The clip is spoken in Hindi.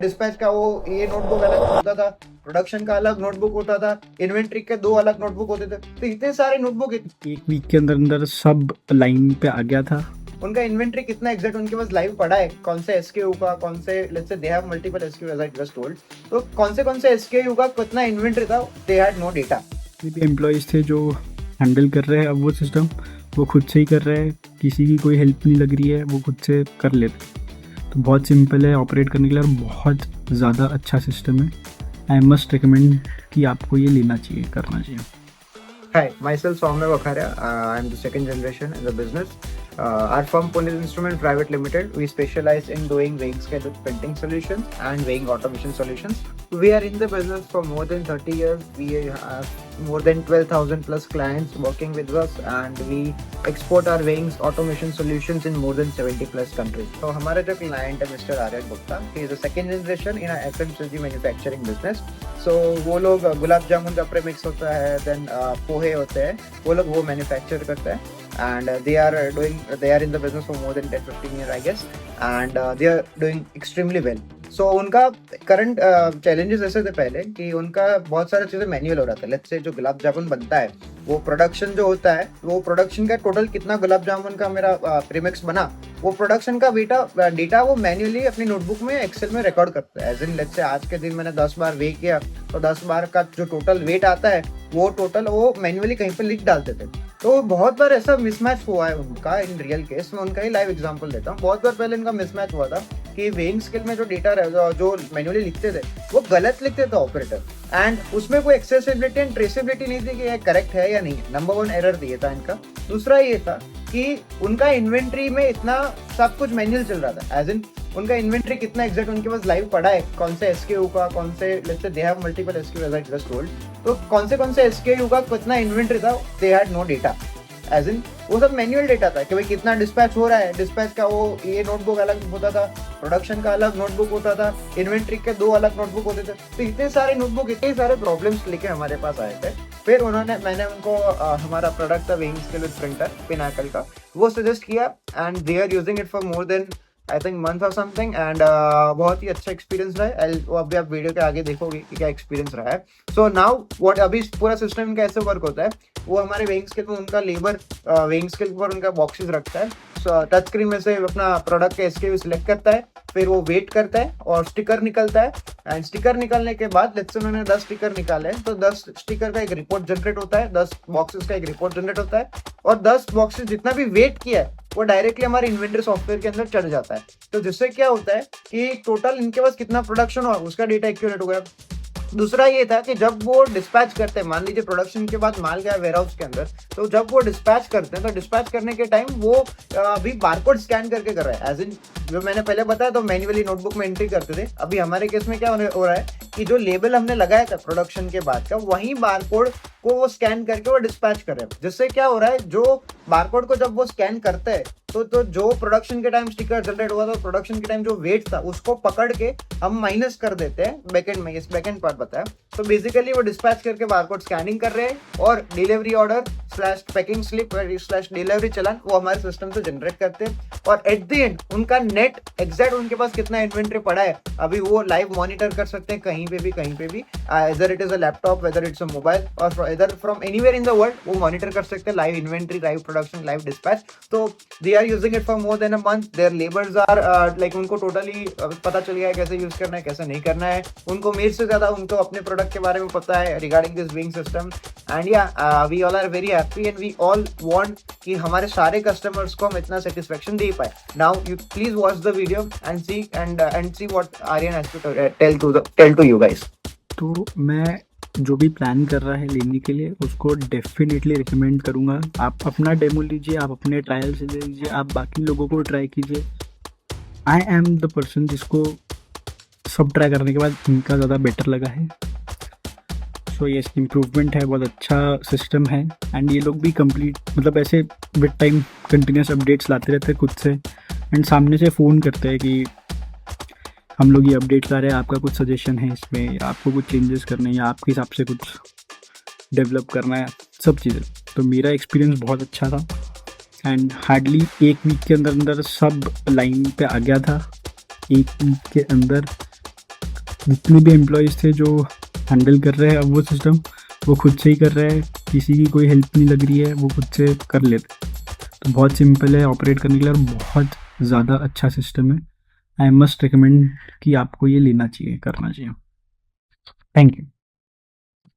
डिस्पैच का वो ये नोटबुक अलग होता था, प्रोडक्शन का अलग नोटबुक होता था, इन्वेंट्री के दो अलग नोटबुक होते थे। तो इतने सारे नोटबुक, एक वीक के अंदर अंदर सब लाइन पे आ गया था। उनका इन्वेंट्री कितना एग्जैक्ट उनके पास लाइव पड़ा है, कौन से एसकेयू का, कौन से, let's say they have multiple SKU as I just told, तो कौन से एसकेयू का कितना इन्वेंट्री था, दे हैड नो डेटा। जितने भी एम्प्लॉयज़ थे जो हैंडल कर रहे हैं अब वो सिस्टम, वो खुद से ही कर रहे हैं, किसी की कोई हेल्प नहीं लग रही है, वो खुद से कर लेते। तो बहुत सिंपल है ऑपरेट करने के लिए और बहुत ज़्यादा अच्छा सिस्टम है। आई मस्ट रिकमेंड कि आपको ये लेना चाहिए, करना चाहिए। Hi, myself Soumya Vakharia. I'm the second generation in the business. Our firm Puneet Instrument Private Limited, we specialize in doing weighing scale with printing solutions and weighing automation solutions. We are in the business for more than 30 years. We have more than 12,000 plus clients working with us, and we export our weighing automation solutions in more than 70 plus countries. So हमारा जो client है Mr. Aryan Gupta, he is a second generation in a FMCG manufacturing business. So वो लोग गुलाब जामुन का प्रेमिक्स होता है, देन पोहे होते हैं, वो लोग वो मैन्युफैक्चर करते हैं, and they are in the business for more than 10-15 years I guess, and they are doing extremely well. So उनका करंट चैलेंजेस ऐसे थे पहले कि उनका बहुत सारी चीज़ें मैन्युअल हो रहा था। लेट्स से जो गुलाब जामुन बनता है, वो प्रोडक्शन जो होता है, वो प्रोडक्शन का टोटल कितना गुलाब जामुन का मेरा प्रीमिक्स बना, वो प्रोडक्शन का डेटा वो मैन्युअली अपनी नोटबुक में एक्सेल में रिकॉर्ड करता है। एज इन लेट्स से आज के दिन मैंने 10 बार वे किया, तो 10 बार का जो टोटल वेट आता है वो टोटल वो मैन्युअली कहीं पे लिख डालते थे। तो बहुत बार ऐसा मिसमैच हुआ है उनका इन रियल केस में। उनका ही लाइव एग्जांपल देता हूँ। बहुत बार पहले इनका मिसमैच हुआ था कि वेइंग स्केल में जो डेटा जो मैन्युअली लिखते थे वो गलत लिखते थे ऑपरेटर, एंड उसमें कोई एक्सेसिबिलिटी एंड ट्रेसेबिलिटी नहीं थी कि ये करेक्ट है या नहीं है। नंबर 1 एरर ये था इनका। दूसरा ये था कि उनका इन्वेंट्री में इतना सब कुछ मैन्युअल चल रहा था, एज इन उनका इन्वेंट्री कितना एग्जैक्ट उनके पास लाइव पड़ा है, कौन से एसकेयू का, कौन से, let's say they have multiple SKU as I just told, तो कौन से एसकेयू का कितना इन्वेंट्री था, they had no data. As in वो सब मैन्युअल डेटा था कि भाई कितना डिस्पैच हो रहा है, डिस्पैच का वो ये नोटबुक अलग होता था, प्रोडक्शन का अलग नोटबुक होता था, इन्वेंट्री के दो अलग नोटबुक होते थे। तो इतने सारे नोटबुक, इतने सारे प्रॉब्लम्स लेके हमारे पास आए थे। फिर मैंने उनको हमारा प्रोडक्ट था weighing scale with printer Pinnacle का, वो सजेस्ट किया, and they are using it for more than I think month और समथिंग, एंड बहुत ही अच्छा एक्सपीरियंस रहा है। वो अभी आप वीडियो के आगे देखोगे कि क्या एक्सपीरियंस रहा है। सो नाउ व्हाट, अभी पूरा सिस्टम कैसे वर्क होता है, वो हमारे वेइंग स्केल में उनका लेबर वेइंग स्केल पर उनका बॉक्सेस रखता है। टच स्क्रीन में से अपना प्रोडक्ट का एसकेयू सिलेक्ट करता है, फिर वो वेट करता है और स्टिकर निकलता है, एंड स्टिकर निकलने के बाद लेट्स से उन्होंने 10 स्टिकर निकाले, तो 10 स्टिकर का एक रिपोर्ट जनरेट होता है, 10 बॉक्सेस का एक रिपोर्ट जनरेट होता है, और 10 बॉक्सेस जितना भी वेट किया है वो डायरेक्टली हमारे इन्वेंटरी सॉफ्टवेयर के अंदर चढ़ जाता है। तो जिससे क्या होता है कि टोटल इनके पास कितना प्रोडक्शन हुआ उसका डेटा एक्यूरेट हो गया। दूसरा ये था कि जब वो डिस्पैच करते हैं, मान लीजिए प्रोडक्शन के बाद माल गया वेयर हाउस के अंदर, तो जब वो डिस्पैच करते हैं तो डिस्पैच करने के टाइम वो अभी बारकोड स्कैन करके कर रहा है। एज इन जो मैंने पहले बताया तो मैन्युअली नोटबुक में एंट्री करते थे, अभी हमारे केस में क्या हो रहा है कि जो लेबल हमने लगाया था प्रोडक्शन के बाद का, वही बारकोड को वो स्कैन करके वो डिस्पैच कर रहे हैं। जिससे क्या हो रहा है, जो बारकोड को जब वो स्कैन करते हैं तो जो प्रोडक्शन के टाइम स्टिकर जनरेट हुआ था, प्रोडक्शन के टाइम जो वेट था उसको पकड़ के हम माइनस कर देते हैं बैकएंड में। इस बैकएंड पार्ट बताया। तो बेसिकली वो डिस्पैच करके बारकोड स्कैनिंग कर रहे हैं, और delivery order slash packing slip slash delivery challan वो हमारे सिस्टम से जनरेट करते हैं, और एट द एंड उनका नेट एग्जैक्ट उनके पास कितना इन्वेंट्री पड़ा है अभी वो लाइव मॉनिटर कर सकते हैं, कहीं पे भी इधर it is a laptop, whether it's a mobile, और इधर from anywhere in the world वो मॉनिटर कर सकते हैं live inventory, live production, live dispatch. तो they are using it for more than a month. Their labours are like उनको टोटली पता चल गया है कैसे यूज करना है, कैसे नहीं करना है। उनको मेरे से ज्यादा उनको अपने प्रोडक्ट के बारे में पता है regarding this weighing system, and yeah we all are very happy and we all want कि हमारे सारे कस्टमर्स को हम इतना सेटिस्फेक्शन दे पाए। Now you please watch the video and see what Aryan has to tell to you guys. तो मैं जो भी प्लान कर रहा है लेने के लिए उसको डेफिनेटली रिकमेंड करूँगा। आप अपना डेमो लीजिए, आप अपने ट्रायल से ले लीजिए, आप बाकी लोगों को ट्राई कीजिए। आई एम द पर्सन जिसको सब ट्राई करने के बाद इनका ज़्यादा बेटर लगा है। सो ये इम्प्रूवमेंट है, बहुत अच्छा सिस्टम है, एंड ये लोग भी कंप्लीट मतलब ऐसे विद टाइम कंटिन्यूस अपडेट्स लाते रहते हैं खुद से, एंड सामने से फ़ोन करते हैं कि हम लोग ये अपडेट ला रहे हैं, आपका कुछ सजेशन है इसमें, आपको कुछ चेंजेस करने हैं या आपके हिसाब से कुछ डेवलप करना है, सब चीज़ें। तो मेरा एक्सपीरियंस बहुत अच्छा था, एंड हार्डली एक वीक के अंदर अंदर सब लाइन पे आ गया था। एक वीक के अंदर जितने भी एम्प्लॉयज़ थे जो हैंडल कर रहे हैं अब वो सिस्टम, वो खुद से ही कर रहे हैं, किसी की कोई हेल्प नहीं लग रही है, वो खुद से कर लेते। तो बहुत सिंपल है ऑपरेट करने के लिए और बहुत ज़्यादा अच्छा सिस्टम है। आई मस्ट रिकमेंड कि आपको ये लेना चाहिए, करना चाहिए। Thank you.